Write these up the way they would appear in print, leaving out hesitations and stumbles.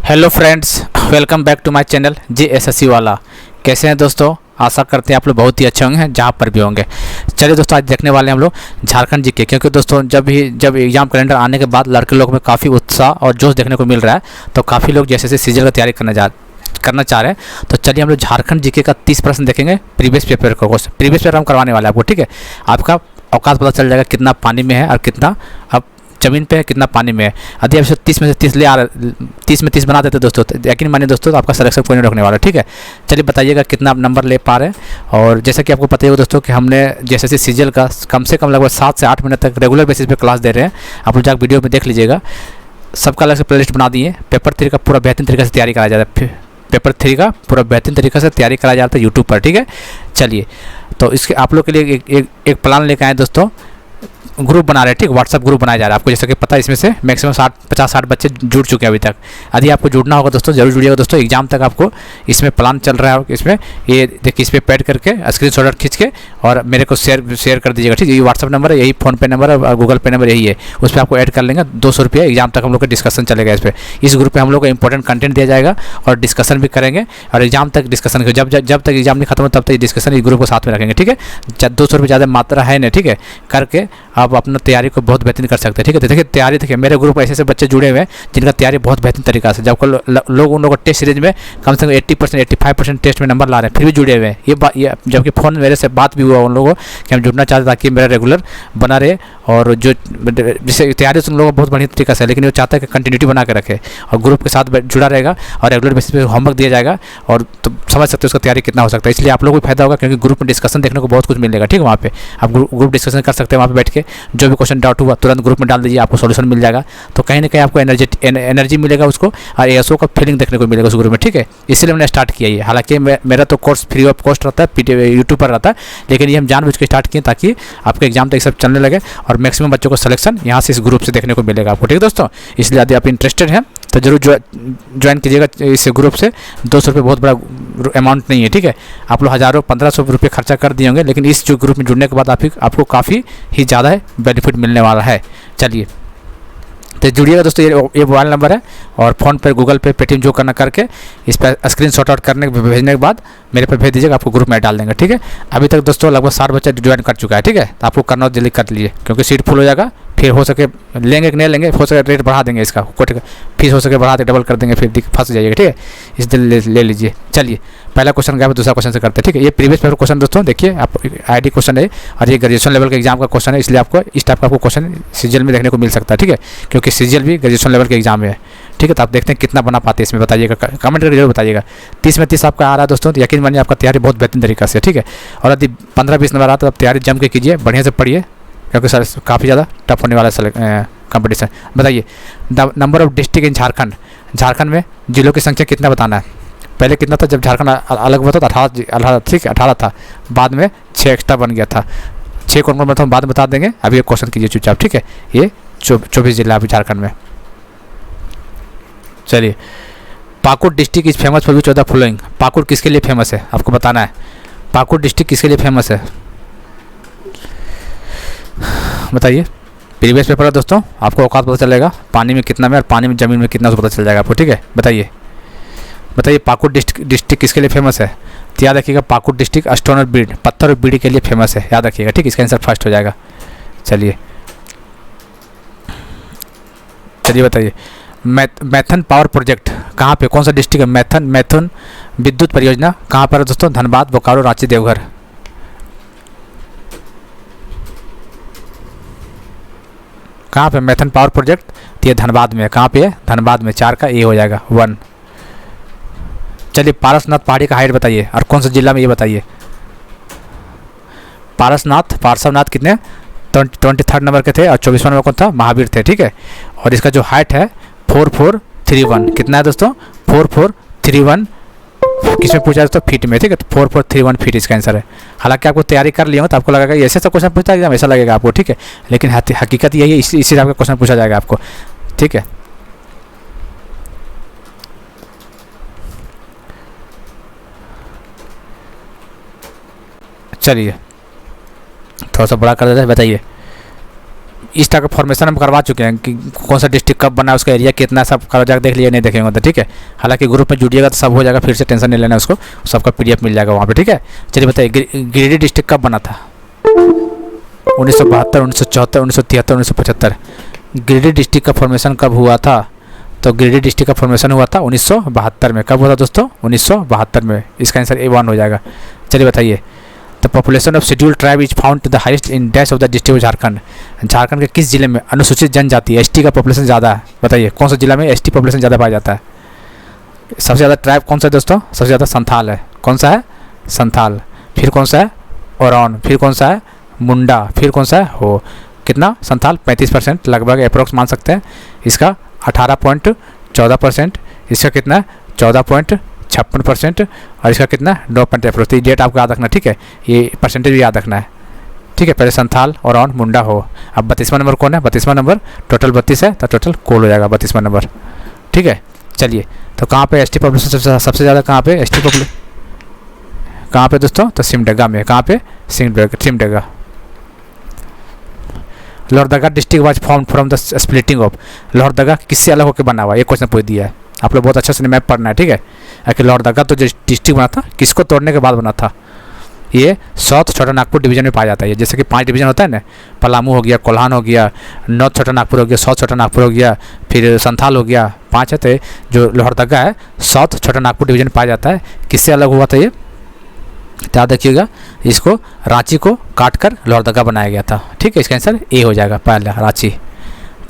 Hello friends, welcome back to my channel JSSC वाला। कैसे हैं दोस्तों? आशा करते हैं आप लोग बहुत ही अच्छे होंगे जहाँ पर भी होंगे। चलिए दोस्तों, आज देखने वाले हैं हम लोग झारखंड जीके, क्योंकि दोस्तों जब एग्जाम कैलेंडर आने के बाद लड़के लोग में काफ़ी उत्साह और जोश देखने को मिल रहा है, तो काफ़ी लोग जैसे सीजन का तैयारी करना चाह रहे हैं। तो चलिए हम लोग झारखंड जीके का 30 प्रश्न देखेंगे प्रीवियस पेपर हम करवाने वाले हैं आपको। ठीक है, आपका औकात पता चल जाएगा कितना पानी में है और कितना अब ज़मीन पे है, कितना पानी में है। यदि आप 30 में से 30 ले आ रहे, 30 में 30 बना देते दोस्तों, तो यकीन मानिए दोस्तों, तो आपका सिलेक्शन कोई नहीं रखने वाला। ठीक है, चलिए बताइएगा कितना आप नंबर ले पा रहे हैं। और जैसा कि आपको पता ही होगा दोस्तों कि हमने जैसे सीजीएल का कम से कम लगभग 7 से 8 मिनट तक रेगुलर बेसिस पे क्लास दे रहे हैं। आप लोग जाकर वीडियो में देख लीजिएगा, सबका अलग से प्लेलिस्ट बना दिए। पेपर 3 का पूरा बेहतरीन तरीके से तैयारी कराया जाता है, पेपर 3 का पूरा बेहतरीन तरीके से तैयारी कराया जाता है यूट्यूब पर। ठीक है, चलिए तो इसके आप लोग के लिए एक प्लान लेकर आए दोस्तों। ग्रुप बना रहे हैं, ठीक, व्हाट्सअप ग्रुप बनाया जा रहा है आपको। जैसे कि पता है इसमें से मैक्सिमम 50-60 बच्चे जुड़ चुके हैं अभी तक। यदि आपको जुड़ना होगा दोस्तों, जरूर जुड़िएगा दोस्तों। एग्जाम तक आपको इसमें प्लान चल रहा है, इसमें ये देखिए, इस पर पैड करके स्क्रीनशॉट खींच के और मेरे को शेयर कर दीजिएगा। ठीक है, ये व्हाट्सअप नंबर है, यही फ़ोनपे नंबर है और गूगल पे नंबर यही है। उस पर आपको ऐड कर लेंगे, 200 रुपये। एग्जाम तक हम लोग का डिस्कशन चलेगा इस पर। इस ग्रुप पर हम लोग को इंपॉर्टेंट कंटेंट दिया जाएगा और डिस्कशन भी करेंगे। और एग्जाम तक डिस्कशन, जब तक एग्जाम नहीं खत्म हो तब तक डिस्कशन इस ग्रुप को साथ में रखेंगे। ठीक है, 200 रुपये ज़्यादा मात्रा है ना। ठीक है, करके आप अपना तैयारी को बहुत बेहतरीन कर सकते हैं। ठीक है, तो देखिए तैयारी, देखिए मेरे ग्रुप में ऐसे बच्चे जुड़े हुए हैं जिनका तैयारी बहुत बेहतरीन तरीका से, जब लोग उन लोगों को टेस्ट सीरीज में कम से कम 80% 85% टेस्ट में नंबर ला रहे हैं, फिर भी जुड़े हुए हैं। ये जबकि फ़ोन मेरे से बात भी हुआ उन लोगों को कि हम जुड़ना चाहते ताकि मेरा रेगुलर बना रहे। और जो जिससे तैयारी उन लोगों को बहुत बढ़िया तरीका से, लेकिन वो चाहता है कि कंटिन्यूटी बना के रखे और ग्रुप के साथ जुड़ा रहेगा और रेगुलर बेसिस पे होमवर्क दिया जाएगा। और तो समझ सकते हो उसका तैयारी कितना हो सकता है। इसलिए आप लोगों को फायदा होगा, क्योंकि ग्रुप में डिस्कशन देखने को बहुत कुछ मिलेगा। ठीक है, वहाँ पे आप ग्रुप डिस्कशन कर सकते हैं। वहाँ पे बैठ के जो भी क्वेश्चन डाउट हुआ तुरंत ग्रुप में डाल दीजिए, आपको सॉल्यूशन मिल जाएगा। तो कहीं ना कहीं आपको एनर्जी मिलेगा उसको, और एएसओ का फीलिंग देखने को मिलेगा उस ग्रुप में। ठीक है, इसलिए मैंने स्टार्ट किया ये। हालांकि मेरा तो कोर्स फ्री ऑफ कॉस्ट रहता है, यूट्यूब पर रहता है, लेकिन ये हम जानबूझ के स्टार्ट किए ताकि आपके एग्जाम तक सब चलने लगे और मैक्सिमम बच्चों को सिलेक्शन यहाँ से इस ग्रुप से देखने को मिलेगा आपको। ठीक है दोस्तों, इसलिए यदि आप इंटरेस्टेड हैं तो जरूर ज्वाइन कीजिएगा इस ग्रुप से। 200 रुपये बहुत बड़ा अमाउंट नहीं है। ठीक है, आप लोग हज़ारों 1500 रुपये खर्चा कर दिए होंगे, लेकिन इस जो ग्रुप में जुड़ने के बाद आपको काफ़ी ही ज़्यादा बेनिफिट मिलने वाला है। चलिए तो जुड़िएगा दोस्तों। ये मोबाइल नंबर है और फ़ोन पर, गूगल पे, पेटीएम जो करना करके इस पर स्क्रीनशॉट आउट करने भेजने के बाद मेरे पे भेज दीजिएगा, आपको ग्रुप में डाल देंगे। ठीक है, अभी तक दोस्तों लगभग 60 बच्चे ज्वाइन कर चुका है। ठीक है, तो आपको करना हो जल्दी कर लीजिए, क्योंकि सीट फुल हो जाएगा। फिर हो सके लेंगे कि नहीं लेंगे, हो सके रेट बढ़ा देंगे इसका, फीस हो सके बढ़ा दे, डबल कर देंगे, फिर फंस जाइएगा। ठीक है, इस दिन ले लीजिए। चलिए पहला क्वेश्चन गया, दूसरा क्वेश्चन से करते हैं। ठीक है, ये प्रीवियस पेपर क्वेश्चन दोस्तों देखिए, आप आईडी क्वेश्चन है और ये ग्रेजुएशन लेवल के एग्जाम का क्वेश्चन है, इसलिए आपको इस टाइप का आपको क्वेश्चन सीजीएल में देखने को मिल सकता है। ठीक है, क्योंकि सीजीएल भी ग्रेजुएशन लेवल के एग्जाम में है। ठीक है, तो आप देखते हैं कितना बना पाते हैं इसमें, बताइएगा, कमेंट करके जरूर बताइएगा। 30 में 30 आपका आ रहा है दोस्तों, तो यकीन मानिए आपका तैयारी बहुत बेहतरीन तरीका से। ठीक है, और यदि 15-20 नंबर आता तो आप तैयारी जम के कीजिए, बढ़िया से पढ़िए, क्योंकि सर काफ़ी ज़्यादा टफ होने वाला है कंपटीशन। बताइए number of district in Jharkhand में जिलों की संख्या कितना बताना है। पहले कितना था जब झारखंड अलग हुआ था, 18। ठीक है, 18 था, बाद में 6 एक्स्ट्रा बन गया था। 6 कौन कौन बाद में बता देंगे, अभी ये क्वेश्चन कीजिए चुपचाप। ठीक है, ये 24 जिला अभी झारखंड में। चलिए, Pakur district is famous for which of the following. Pakur किसके लिए फेमस है आपको बताना है। पाकुड़ डिस्ट्रिक्ट किसके लिए फेमस है बताइए। प्रीवियस पेपर है दोस्तों, आपको औकात पता चलेगा पानी में कितना में और पानी में ज़मीन में कितना, उसको पता चल जाएगा आपको। ठीक है, बताइए पाकुड़ डिस्ट्रिक्ट किसके लिए फेमस है। तो याद रखिएगा, पाकुड़ डिस्ट्रिक्ट स्टोन और बीड, पत्थर और बीड़ी के लिए फेमस है, याद रखिएगा। ठीक, इसका आंसर फर्स्ट हो जाएगा। चलिए बताइए मैथन पावर प्रोजेक्ट कहाँ पे, कौन सा डिस्ट्रिक्ट है। मैथन विद्युत परियोजना कहाँ पर है दोस्तों। धनबाद, बोकारो, रांची, देवघर। कहाँ पे मैथन पावर प्रोजेक्ट, तो ये धनबाद में है। कहाँ पे है, धनबाद में। 4 का ए हो जाएगा 1। चलिए पारसनाथ पहाड़ी का हाइट बताइए और कौन सा जिला में, ये बताइए। पार्श्वनाथ कितने 23rd नंबर के थे और 24वां नंबर कौन था, महावीर थे। ठीक है, और इसका जो हाइट है 4431, कितना है दोस्तों, 4431। किसमें पूछा दोस्तों, फीट में। ठीक है, तो 4431 फीट इसका आंसर है। हालांकि आपको तैयारी कर लिया हो तो आपको लगेगा ऐसे सब क्वेश्चन पूछता है, ऐसा लगेगा आपको। ठीक है, लेकिन हकीकत यही है, इसी आपका क्वेश्चन पूछा जाएगा आपको। ठीक है, चलिए थोड़ा सा बड़ा कर देता है। बताइए इस टाइप का फॉर्मेशन हम करवा चुके हैं कि कौन सा डिस्ट्रिक्ट कब बना है, उसका एरिया कितना है, सब कर जाकर देख लिया, नहीं देखेंगे तो ठीक है। हालांकि ग्रुप में जुड़िएगा तो सब हो जाएगा, फिर से टेंशन नहीं लेना, उसको सबका PDF मिल जाएगा वहाँ पे, ठीक है। चलिए बताइए गिरिडीह डिस्ट्रिक्ट कब बना था? 1972, 1974, 1973, 1975। गिरिडीह डिस्ट्रिक्ट का फॉर्मेशन कब हुआ था? तो गिरिडीह डिस्ट्रिक्ट का फॉर्मेशन हुआ था 1972 में। कब हुआ था दोस्तों? 1972 में। इसका आंसर A1 हो जाएगा। चलिए बताइए the population of scheduled tribe is found the highest in dash of the district of Jharkhand. Jharkhand के किस जिले में अनुसूचित जनजाति ST का पॉपुलेशन ज़्यादा है? बताइए कौन सा जिला में ST पॉपुलेशन ज़्यादा पाया जाता है? सबसे ज़्यादा ट्राइब कौन सा है दोस्तों? सबसे ज़्यादा संथाल है। कौन सा है? संथाल। फिर कौन सा है? ओरान। फिर कौन सा है? मुंडा। फिर कौन सा है? हो। कितना? संथाल 35% लगभग अप्रोक्स मान सकते हैं। इसका 18.14%। इसका कितना है? 14.56%। और इसका कितना? 9.8%। ये डेट आपको याद रखना, ठीक है। ये परसेंटेज भी याद रखना है, ठीक है। पहले संथाल और ऑन मुंडा हो। अब 32वां नंबर कौन है? 32वां नंबर टोटल 32 है, तो टोटल कोल हो जाएगा 32वां नंबर, ठीक है। चलिए तो कहाँ पे ST पॉपुलेशन सबसे ज़्यादा कहाँ पे ST पॉपुलेशन कहाँ पे दोस्तों? तो सिमडेगा में। कहाँ पे? Simdega. Lohardaga district was form from the splitting of. Lohardaga किससे अलग होकर बना हुआ? एक क्वेश्चन पूछ दिया है, आप लोग बहुत अच्छे से मैप पढ़ना है, ठीक है। कि लोहरदगा तो जो डिस्ट्रिक्ट बना था किसको तोड़ने के बाद बना था? ये साउथ छोटा नागपुर डिवीजन में पाया जाता है। जैसे कि 5 डिवीजन होता है ना, पलामू हो गया, कोल्हान हो गया, नॉर्थ छोटा नागपुर हो गया, साउथ छोटा नागपुर हो गया, फिर संथाल हो गया, 5 है। तो जो लोहरदगा है साउथ छोटा नागपुर डिवीजन में पाया जाता है। किससे अलग हुआ था ये? याद रखिएगा, इसको रांची को काट कर लोहरदगा बनाया गया था, ठीक है। इसका आंसर A हो जाएगा, पहला रांची।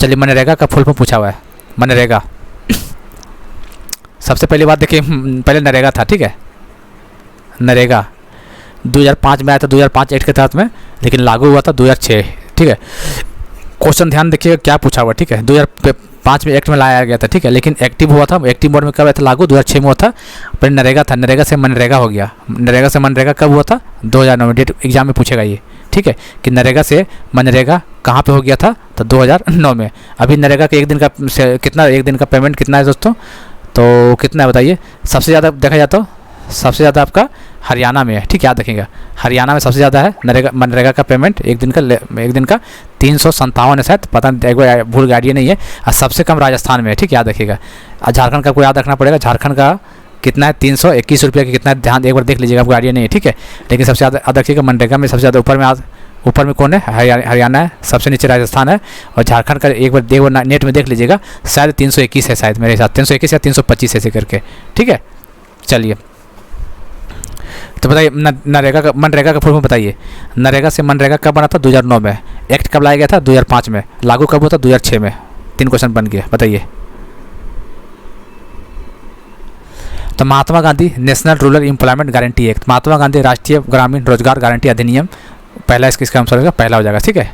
चलिए मनरेगा का फुल फॉर्म पूछा हुआ है। मनरेगा सबसे पहली बात देखिए, पहले नरेगा था, ठीक है। नरेगा 2005 में आया था, 2005 एक्ट के तहत में, लेकिन लागू हुआ था 2006, ठीक है। क्वेश्चन ध्यान देखिएगा क्या पूछा हुआ, ठीक है। 2005 में एक्ट में लाया गया था, ठीक है, लेकिन एक्टिव हुआ था, एक्टिव मोड में कब आया था लागू? 2006 में हुआ था। पहले नरेगा था, नरेगा से मनरेगा हो गया। नरेगा से मनरेगा कब हुआ था? 2009 में। डेट एग्जाम में पूछेगा ये, ठीक है, कि नरेगा से मनरेगा कहाँ पे हो गया था? तो 2009 में। अभी नरेगा के एक दिन का कितना, एक दिन का पेमेंट कितना है दोस्तों? तो कितना है बताइए? सबसे ज़्यादा देखा जाए तो सबसे ज़्यादा आपका हरियाणा में है, ठीक है, याद रखिएगा। हरियाणा में सबसे ज़्यादा है मनरेगा का पेमेंट एक दिन का 357 है शायद, पता नहीं, एक बार भूल गया, आइडिया नहीं है। और सबसे कम राजस्थान में है, ठीक है, याद रखिएगा। और झारखंड का आपको याद रखना पड़ेगा, झारखंड का कितना है? 321 रुपये का कितना है? ध्यान एक बार देख लीजिएगा, आपको आइडिया नहीं है, ठीक है। लेकिन सबसे ज़्यादा याद रखिएगा मनरेगा में सबसे ज़्यादा ऊपर में कौन है? हरियाणा है, सबसे नीचे राजस्थान है। और झारखंड का एक बार नेट में देख लीजिएगा, शायद 321 है, शायद मेरे हिसाब 321 या 325 ऐसे करके, ठीक है। चलिए तो बताइए मनरेगा का फुल फॉर्म बताइए। नरेगा से मनरेगा कब बना था? 2009 में। एक्ट कब लाया गया था? 2005 में। लागू कब हुआ था? 2006 में। 3 क्वेश्चन बन गया, बताइए। तो Mahatma Gandhi national rural employment guarantee act, Mahatma Gandhi राष्ट्रीय ग्रामीण रोजगार गारंटी अधिनियम, पहला इसका आंसर होगा, पहला हो जाएगा, ठीक है।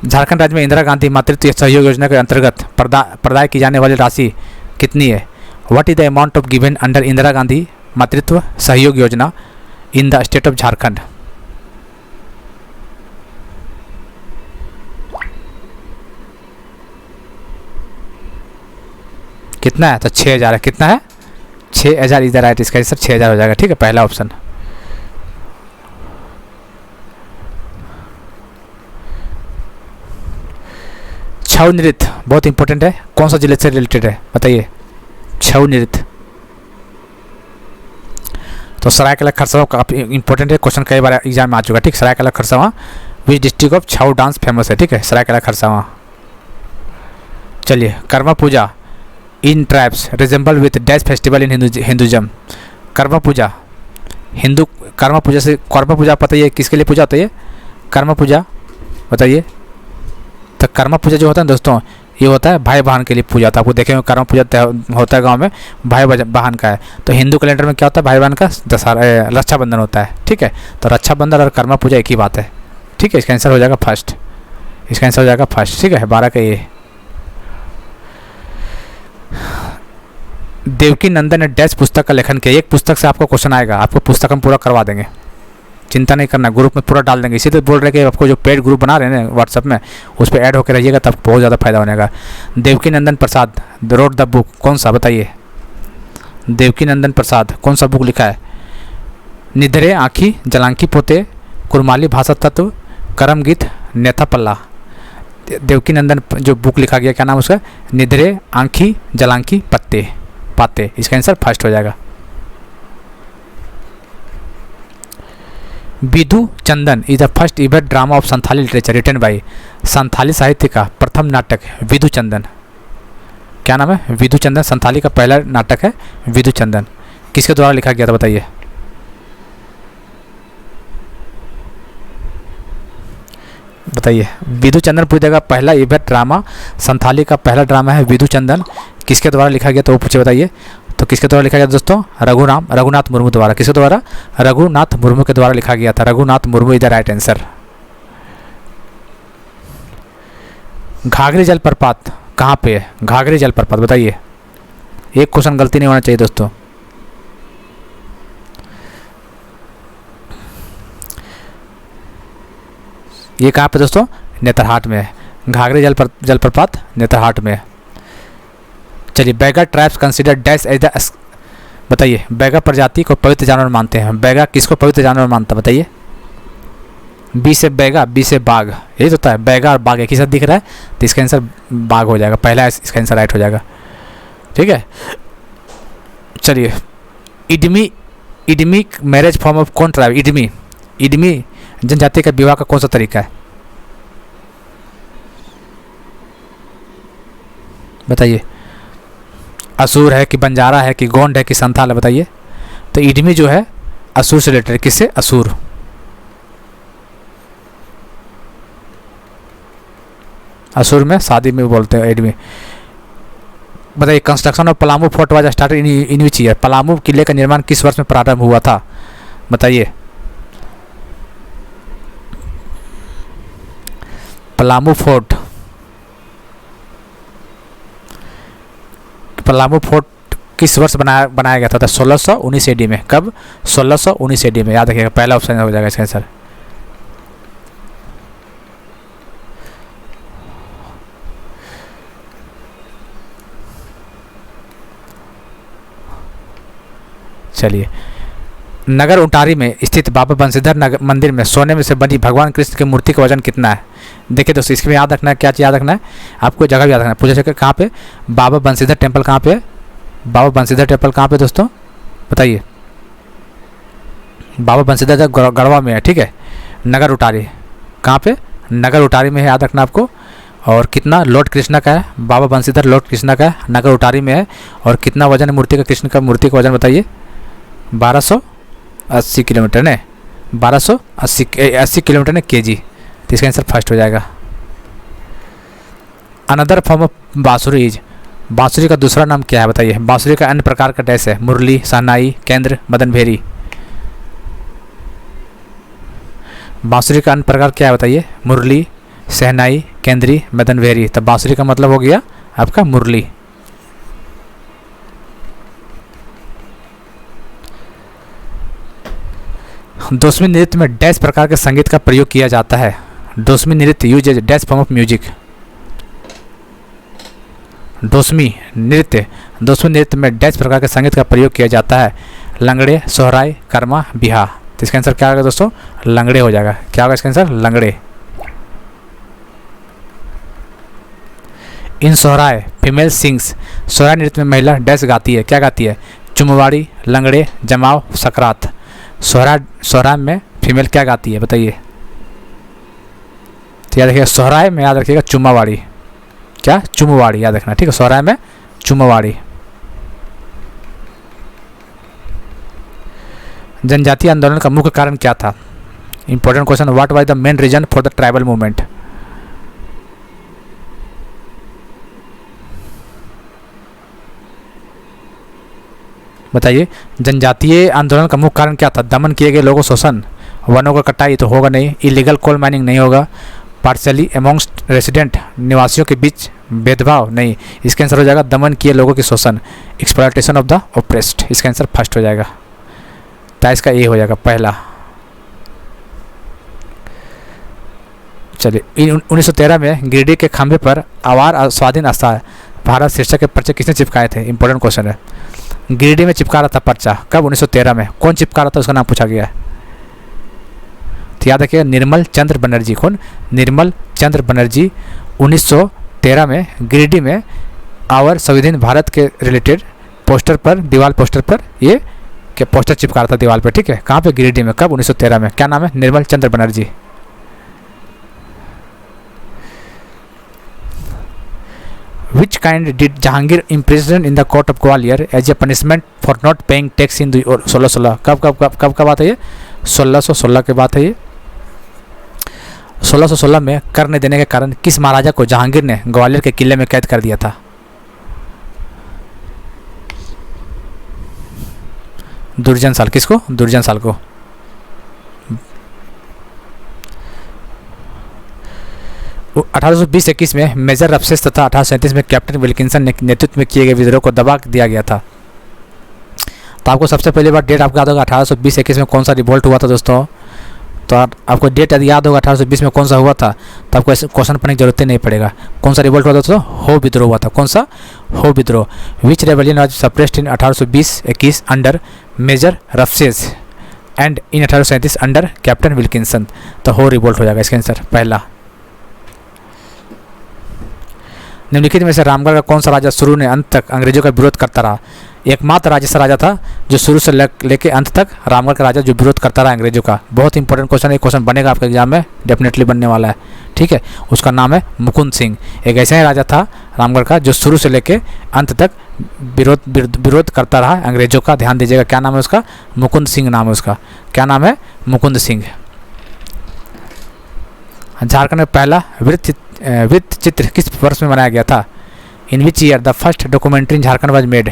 झारखंड राज्य में इंदिरा गांधी मातृत्व सहयोग योजना के अंतर्गत प्रदाय की जाने वाली राशि कितनी है? What is the amount of given under Indira Gandhi मातृत्व सहयोग योजना in the state of Jharkhand? कितना है? तो 6000 है। कितना है? 6000 इज द राइट, इसका आंसर 6000 हो जाएगा, ठीक है, पहला ऑप्शन। छऊ नृत्य बहुत इंपॉर्टेंट है, कौन सा जिले से रिलेटेड है बताइए? छऊ नृत्य तो सरायकेला खरसावां काफी इंपॉर्टेंट है, क्वेश्चन कई बार एग्जाम में आ चुका है, ठीक। Saraikela Kharsawan which district of Chhau dance famous है, ठीक है, सरायकेला खरसावां। चलिए Karma Puja in tribes resemble with dash festival in Hinduism. Karma Puja से कर्मा पूजा पता है किसके लिए पूजा होता है? कर्मा पूजा बताइए। तो कर्मा पूजा जो होता है दोस्तों, ये होता है भाई बहन के लिए पूजा होता है। आपको देखेंगे कर्मा पूजा होता है गांव में, भाई बहन का है। तो हिंदू कैलेंडर में क्या होता है? भाई बहन का दशहरा रक्षाबंधन होता है, ठीक है। तो रक्षाबंधन और कर्मा पूजा एक ही बात है, ठीक है। इसका आंसर हो जाएगा फर्स्ट, इसका आंसर हो जाएगा फर्स्ट, ठीक है। 12 का ये। देवकी नंदन ने डैश पुस्तक का लेखन किया। एक पुस्तक से आपको क्वेश्चन आएगा, आपको पुस्तक हम पूरा करवा देंगे, चिंता नहीं करना, ग्रुप में पूरा डाल देंगे। इसी तो बोल रहे हैं कि आपको जो पेड ग्रुप बना रहे हैं ना व्हाट्सएप में, उस पर ऐड होकर रहिएगा, तब बहुत ज़्यादा फायदा होने का। Devaki Nandan Prasad road the book, कौन सा बताइए? देवकी नंदन प्रसाद कौन सा बुक लिखा है? निधरे आँखी जलांकी पोते कुरमाली भाषा तत्व करमगीत नेथापल्ला, देवकी नंदन जो बुक लिखा गया, क्या नाम उसका, निधरे आंखी जलांकी पत्ते पाते। इसका आंसर फर्स्ट हो जाएगा। Vidhu Chandan is the first ever drama of Santhali literature written by, Santhali साहित्य का प्रथम नाटक विधु चंदन, क्या नाम है, विधु चंदन। संथाली का पहला नाटक है विधु चंदन, किसके द्वारा लिखा गया था बताइए। बताइए, विधु चंदन पूछ देगा। पहला एवर ड्रामा, संथाली का पहला ड्रामा है विधु चंदन, किसके द्वारा लिखा गया तो वो पूछे बताइए। तो किसके द्वारा लिखा गया दोस्तों, रघुनाथ मुर्मू द्वारा। किसके द्वारा, रघुनाथ मुर्मू के द्वारा लिखा गया था। Raghunath Murmu is the right answer. Ghaghri जलप्रपात कहाँ पे है, घाघरी जलप्रपात बताइए। एक क्वेश्चन गलती नहीं होना चाहिए दोस्तों। ये कहाँ पे दोस्तों, नेतरहाट में है। घाघरी जलप्रपात नेतरहाट में है। चलिए, Baiga tribes consider dash as the, बताइए, बैगा प्रजाति को पवित्र जानवर मानते हैं। बैगा किसको पवित्र जानवर मानता है बताइए। बी से बैगा, बी से बाघ, यही तो होता है। बैगा और बाघ एक ही साथ दिख रहा है तो इसका आंसर बाघ हो जाएगा। पहला इसका आंसर राइट हो जाएगा। ठीक है, चलिए, इडमी मैरिज फॉर्म ऑफ कौन ट्राइब, इडमी जनजाति का विवाह का कौन सा तरीका है बताइए। असुर है कि बंजारा है कि गोंड है कि संथाल है बताइए। तो इडमी जो है असुर से रिलेटेड, किससे, असुर। असुर में शादी में बोलते हैं इडमी। बताइए, construction of Palamu fort was started in which year, Palamu किले का निर्माण किस वर्ष में प्रारंभ हुआ था बताइए। पलामू फोर्ट किस वर्ष बनाया गया था 1619 एडी में। कब, 1619 एडी में, याद रखिएगा। पहला ऑप्शन हो जाएगा इसका आंसर। चलिए, नगर उंटारी में स्थित बाबा बंशीधर मंदिर में सोने में से बनी भगवान कृष्ण की मूर्ति का वजन कितना है। देखिए दोस्तों, इसमें याद रखना है, क्या चीज़ याद रखना है आपको, जगह भी याद रखना है। पूछा जाएगा कहाँ पे, बाबा बंशीधर टेम्पल कहाँ पे है, बाबा बंशीधर टेम्पल कहाँ पे दोस्तों बताइए। बाबा बंशीधर गढ़वा में है। ठीक है, नगर उटारी कहाँ पे, नगर उटारी में है, याद रखना आपको। और कितना लॉर्ड कृष्णा का है, बाबा बंशीधर लॉर्ड कृष्णा का है, नगर उटारी में है। और कितना वजन है मूर्ति का, कृष्ण का मूर्ति का वजन बताइए। 1280 किलोमीटर ने, 1280 किलोमीटर ने केजी। तो इसका आंसर फर्स्ट हो जाएगा। अनदर फॉर्म ऑफ बांसुरी इज, बांसुरी का दूसरा नाम क्या है बताइए। बांसुरी का अन्य प्रकार का डैश है, मुरली, शहनाई, केंद्र, मदन भेरी। बांसुरी का अन्य प्रकार क्या है बताइए, मुरली, शहनाई, केंद्री, मदन भेरी। तो बांसुरी का मतलब हो गया आपका मुरली। दोस्मी नृत्य में डैश प्रकार के संगीत का प्रयोग किया जाता है। दोस्मी नृत्य use as dash form of music. Dosmi नृत्य में डैश प्रकार के संगीत का प्रयोग किया जाता है। लंगड़े, सोहराय, कर्मा, बिहा। तो इसका आंसर क्या होगा दोस्तों, लंगड़े हो जाएगा। क्या होगा इसका आंसर, लंगड़े। इन सोहराय फीमेल सिंग्स, सोहराय नृत्य में महिला डैश गाती है, क्या गाती है, चुमवाड़ी, लंगड़े, जमाव, सकरात। सोहराय में फीमेल क्या गाती है बताइए। तो याद रखिएगा, सोहराय में याद रखिएगा चुम्मावाड़ी, क्या, चुमवाड़ी याद रखना। ठीक है, सोहराय में चुम्मावाड़ी। जनजातीय आंदोलन का मुख्य कारण क्या था। Important question, what was the main reason for the tribal movement. बताइए, जनजातीय आंदोलन का मुख्य कारण क्या था। दमन किए गए लोगों शोषण, वनों का कटाई तो होगा नहीं, इलीगल कोल माइनिंग नहीं होगा, पार्शली अमोंगस्ट रेसिडेंट निवासियों के बीच भेदभाव नहीं। इसका आंसर हो जाएगा दमन किए लोगों के शोषण, एक्सप्लॉयटेशन ऑफ द ऑप्रेस्ड। इसका आंसर फर्स्ट हो जाएगा। तो इसका ए हो जाएगा पहला। चलिए, 1913 में गिरिडीह के खंभे पर आवार स्वाधीन आस्था भारत शीर्षक के पर्चे किसने चिपकाए थे। इंपॉर्टेंट क्वेश्चन है। गिरिडीह में चिपका रहा था पर्चा, कब, 1913 में। कौन चिपका रहा था उसका नाम पूछा गया है। तो याद रखिएगा निर्मल चंद्र बनर्जी। कौन? निर्मल चंद्र बनर्जी 1913 में गिरिडीह में आवर संविधान भारत के रिलेटेड पोस्टर पर, दीवार पोस्टर पर ये क्या पोस्टर चिपका रहा था दीवार पे, ठीक है। कहाँ पे? गिरिडीह में। कब? 1913 में। क्या नाम है? निर्मल चंद्र Banerjee. Which kind did Jahangir imprisoned in the court of Gwalior as a punishment for not paying tax in 1616? कब का बात है ये? 1616 की बात है ये। 1616 में कर नहीं देने के कारण किस महाराजा को जहांगीर ने ग्वालियर के किले में कैद कर दिया था? दुर्जन साल। किसको? दुर्जन साल को। 1820-21 में मेजर रफसेस तथा 1837 में कैप्टन विल्किंसन के नेतृत्व में किए गए विद्रोह को दबा दिया गया था। तो आपको सबसे पहली बार डेट आपको याद होगा 1820-21 में कौन सा रिवोल्ट हुआ था दोस्तों। तो आपको डेट यदि याद होगा 1820 में कौन सा हुआ था, तो आपको ऐसे क्वेश्चन पढ़ने की जरूरत ही नहीं पड़ेगा। कौन सा रिवोल्ट हुआ था दोस्तों? हो विद्रोह हुआ था। कौन सा? हो विद्रोह। Which rebellion was suppressed in 1820-21 under major Roughsedge and in 1837 under captain Wilkinson? तो हो रिवोल्ट हो जाएगा इसका आंसर पहला। निम्नलिखित में से रामगढ़ का कौन सा राजा शुरू ने अंत तक अंग्रेजों का विरोध करता रहा? एकमात्र राजा था जो शुरू से लेके अंत तक रामगढ़ का राजा जो विरोध करता रहा अंग्रेजों का। बहुत इंपॉर्टेंट क्वेश्चन है, क्वेश्चन बनेगा आपके एग्जाम में, डेफिनेटली बनने वाला है, ठीक है। उसका नाम है मुकुंद सिंह। एक ऐसा ही राजा था रामगढ़ का जो शुरू से लेके अंत तक विरोध करता रहा अंग्रेजों का। ध्यान दीजिएगा, क्या नाम है उसका? मुकुंद सिंह नाम है उसका। क्या नाम है? मुकुंद सिंह। झारखंड में पहला वृत्त चित्र किस वर्ष में बनाया गया था? In which year the first documentary in Jharkhand was made?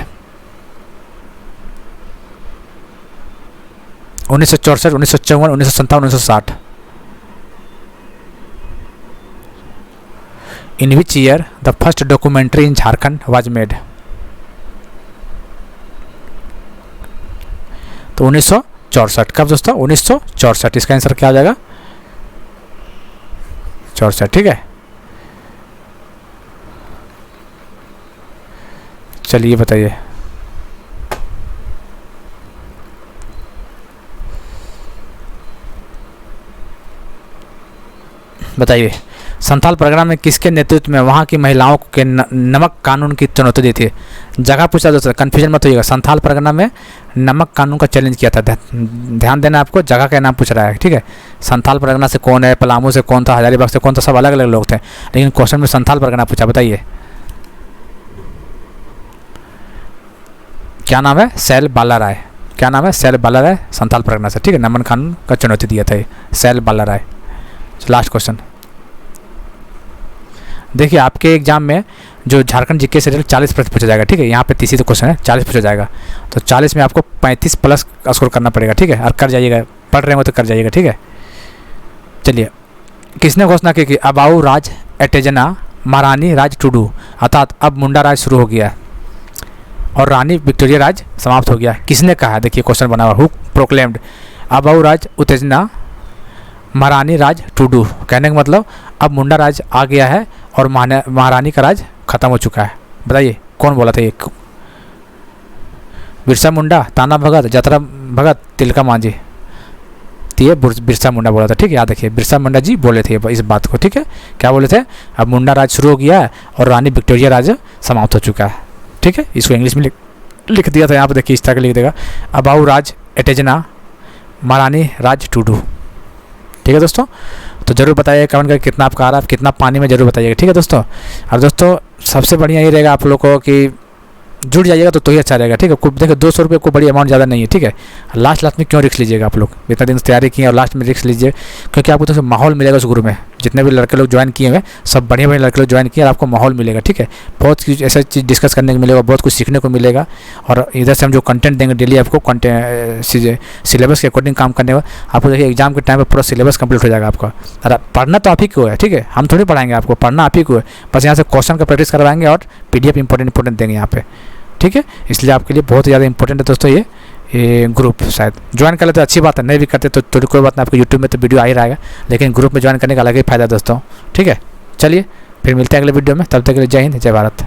1964, 1954, 1957, 1960। In which year the first documentary in Jharkhand was made? तो 1964। कब दोस्तों? 1964। इसका आंसर क्या आ जाएगा? 64, ठीक है। चलिए बताइए। बताइए संथाल परगना में किसके नेतृत्व में वहाँ की महिलाओं के नमक कानून की चुनौती दी थी? जगह पूछा दोस्तों, कन्फ्यूजन मत होइएगा। संथाल परगना में नमक कानून का चैलेंज किया था। ध्यान देना, आपको जगह का नाम पूछ रहा है, ठीक है। संथाल परगना से कौन है, पलामू से कौन था, हजारीबाग से कौन था, सब अलग अलग लोग थे, लेकिन क्वेश्चन में संथाल परगना पूछा। बताइए क्या नाम है? सैल बाला राय। क्या नाम है? सैल बाला राय, संथाल परगना से, ठीक है। नमक कानून का चुनौती दिया था ये सैल बाला राय। लास्ट क्वेश्चन देखिए, आपके एग्जाम में जो झारखंड जीके से 40% पूछा जाएगा, ठीक है। यहाँ पे 30 क्वेश्चन है, 40 पूछा जाएगा, तो 40 में आपको 35 प्लस स्कोर करना पड़ेगा, ठीक है। और कर जाइएगा, पढ़ रहे हो तो कर जाइएगा, ठीक है। चलिए, किसने घोषणा की कि अबाऊ राज एटेजना महारानी राज टुडू, अर्थात अब मुंडा राज शुरू हो गया और रानी विक्टोरिया राज समाप्त हो गया? किसने कहा? देखिए क्वेश्चन बना हुआ, हु प्रोक्लेम्ड अबाऊ राज उत्तेजना महारानी राज टुडू? कहने का मतलब अब मुंडा राज आ गया है और महारानी का राज खत्म हो चुका है। बताइए कौन बोला था ये? बिरसा मुंडा, ताना भगत, जतरा भगत, तिलका मांझी? तो ये बिरसा मुंडा बोला था, ठीक है। याद रखिए, बिरसा मुंडा जी बोले थे इस बात को, ठीक है। क्या बोले थे? अब मुंडा राज शुरू हो गया है और रानी विक्टोरिया राज समाप्त हो चुका है, ठीक है। इसको इंग्लिश में लिख दिया था, यहाँ पर देखिए इस तरह के लिख देगा, अबाऊ राज एटेजना महारानी राज टुडू, ठीक है दोस्तों। तो जरूर बताइए कमेंट करके कितना आपका आ रहा है, कितना पानी में जरूर बताइएगा, ठीक है दोस्तों। और दोस्तों सबसे बढ़िया ये रहेगा आप लोगों को कि जुड़ जाइएगा तो ही अच्छा रहेगा, ठीक है। देखिए 200 रुपये को बड़ी अमाउंट ज़्यादा नहीं है, ठीक है। लास्ट में क्यों रिस्क लीजिएगा आप लोग? इतना दिन से तैयारी किए और लास्ट में रिस्क लीजिए, क्योंकि आपको तो माहौल मिलेगा उस ग्रुप में। जितने भी लड़के लोग ज्वाइन किए हुए सब बढ़िया बढ़िया लड़के लोग ज्वाइन किए और आपको माहौल मिलेगा, ठीक है। बहुत कुछ ऐसा चीज़ डिस्कस करने को मिलेगा, बहुत कुछ सीखने को मिलेगा। और इधर से हम जो कंटेंट देंगे डेली आपको, सिलेबस के अकॉर्डिंग काम करने का। आपको देखिए एग्जाम के टाइम पर पूरा सिलेबस कंप्लीट हो जाएगा आपका। और पढ़ना तो आप ही को है, ठीक है। हम थोड़ी पढ़ाएंगे आपको, पढ़ना आप ही को है। बस यहाँ से क्वेश्चन का प्रैक्टिस करवाएंगे और PDF इंपॉर्टेंट देंगे यहाँ पे, ठीक है। इसलिए आपके लिए बहुत ज़्यादा इंपॉर्टेंट है दोस्तों ये ग्रुप। शायद ज्वाइन कर लेते तो अच्छी बात है, नहीं भी करते तो कोई बात नहीं, आपको यूट्यूब में तो वीडियो आ ही रहेगा, लेकिन ग्रुप में ज्वाइन करने का अलग ही फायदा दोस्तों, ठीक है। चलिए फिर मिलते हैं अगले वीडियो में, तब तक के लिए जय हिंद, जय भारत।